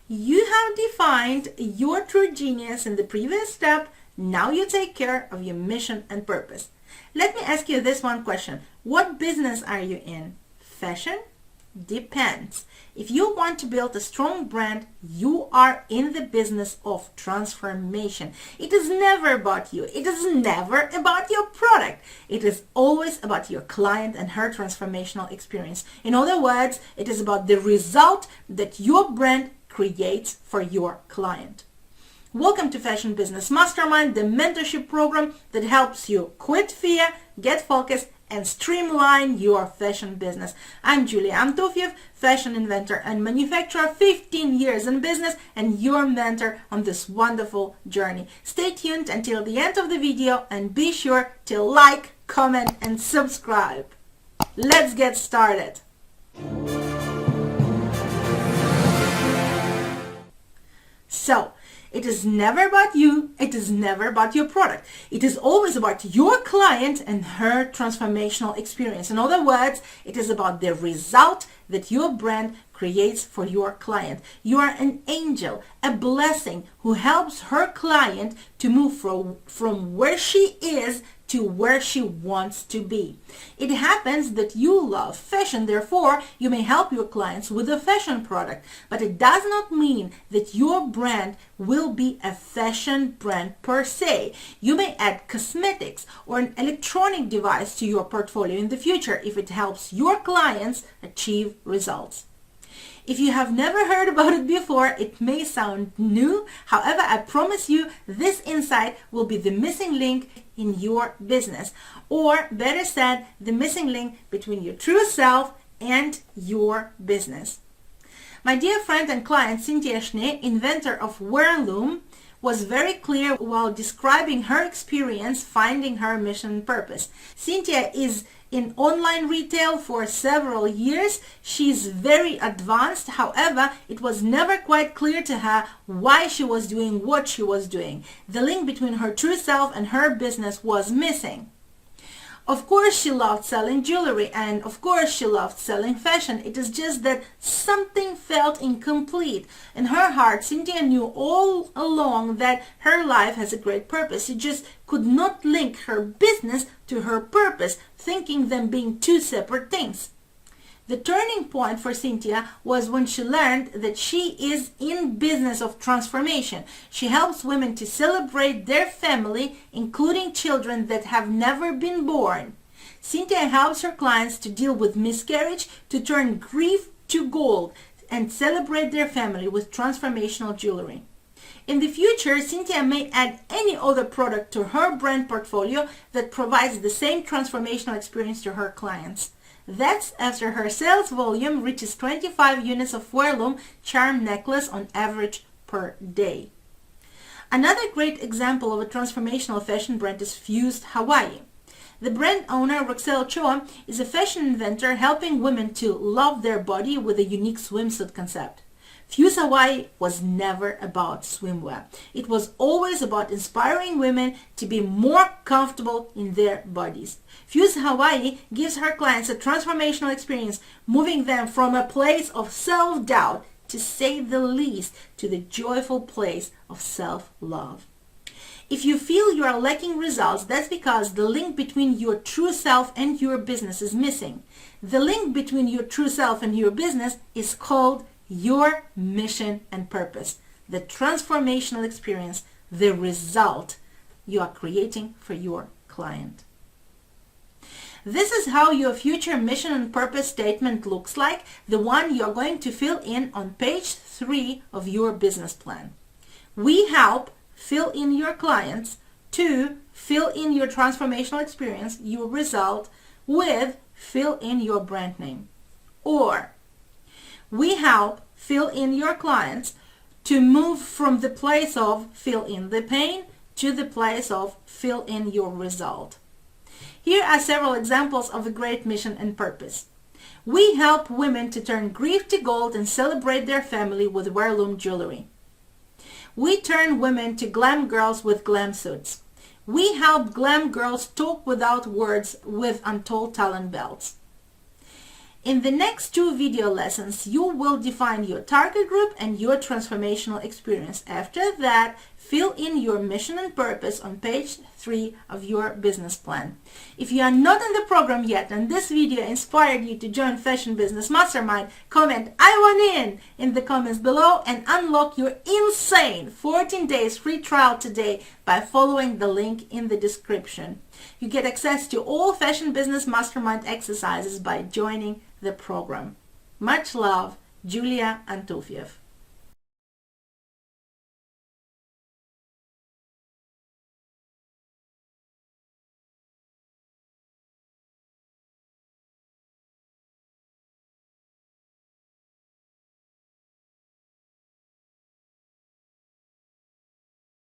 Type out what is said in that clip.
You have defined your true genius in the previous step. Now you take care of your mission and purpose. Let me ask you this one question. What business are you in? Fashion? Depends. If you want to build a strong brand, you are in the business of transformation. It is never about you. It is never about your product. It is always about your client and her transformational experience. In other words, it is about the result that your brand creates for your client. Welcome to Fashion Business Mastermind, the mentorship program that helps you quit fear, get focused, and streamline your fashion business. I'm Julia Antofiev, fashion inventor and manufacturer, 15 years in business, and your mentor on this wonderful journey. Stay tuned until the end of the video and be sure to like, comment, and subscribe. Let's get started. So, it is never about you. It is never about your product. It is always about your client and her transformational experience. In other words, it is about the result that your brand creates for your client. You are an angel, a blessing who helps her client to move from where she is to where she wants to be. It happens that you love fashion, therefore you may help your clients with a fashion product, but it does not mean that your brand will be a fashion brand per se. You may add cosmetics or an electronic device to your portfolio in the future if it helps your clients achieve results. If you have never heard about it before, it may sound new. However, I promise you this insight will be the missing link in your business, or better said, the missing link between your true self and your business. My dear friend and client Cynthia Schnee, inventor of Wearloom, was very clear while describing her experience finding her mission and purpose. Cynthia is in online retail for several years. She's very advanced. However, it was never quite clear to her why she was doing what she was doing. The link between her true self and her business was missing. Of course, she loved selling jewelry, and of course, she loved selling fashion. It is just that something felt incomplete. In her heart, Cynthia knew all along that her life has a great purpose. She just could not link her business to her purpose, thinking them being two separate things. The turning point for Cynthia was when she learned that she is in business of transformation. She helps women to celebrate their family, including children that have never been born. Cynthia helps her clients to deal with miscarriage, to turn grief to gold, and celebrate their family with transformational jewelry. In the future, Cynthia may add any other product to her brand portfolio that provides the same transformational experience to her clients. That's after her sales volume reaches 25 units of Wearloom charm necklace on average per day. Another great example of a transformational fashion brand is Fused Hawaii. The brand owner, Roxelle Choa, is a fashion inventor helping women to love their body with a unique swimsuit concept. Fuse Hawaii was never about swimwear. It was always about inspiring women to be more comfortable in their bodies. Fuse Hawaii gives her clients a transformational experience, moving them from a place of self-doubt, to say the least, to the joyful place of self-love. If you feel you are lacking results, that's because the link between your true self and your business is missing. The link between your true self and your business is called your mission and purpose, the transformational experience, the result you are creating for your client. This is how your future mission and purpose statement looks like, the one you're going to fill in on page 3 of your business plan. We help fill in your clients to fill in your transformational experience, your result, with fill in your brand name. Or we help fill in your clients to move from the place of fill in the pain to the place of fill in your result. Here are several examples of a great mission and purpose. We help women to turn grief to gold and celebrate their family with Wearloom jewelry. We turn women to glam girls with glam suits. We help glam girls talk without words with untold talent belts. In the next 2 video lessons, you will define your target group and your transformational experience. After that, fill in your mission and purpose on page 3 of your business plan. If you are not in the program yet and this video inspired you to join Fashion Business Mastermind, comment "I want in the comments below and unlock your insane 14 days free trial today by following the link in the description. You get access to all Fashion Business Mastermind exercises by joining the program. Much love, Julia Antofiev.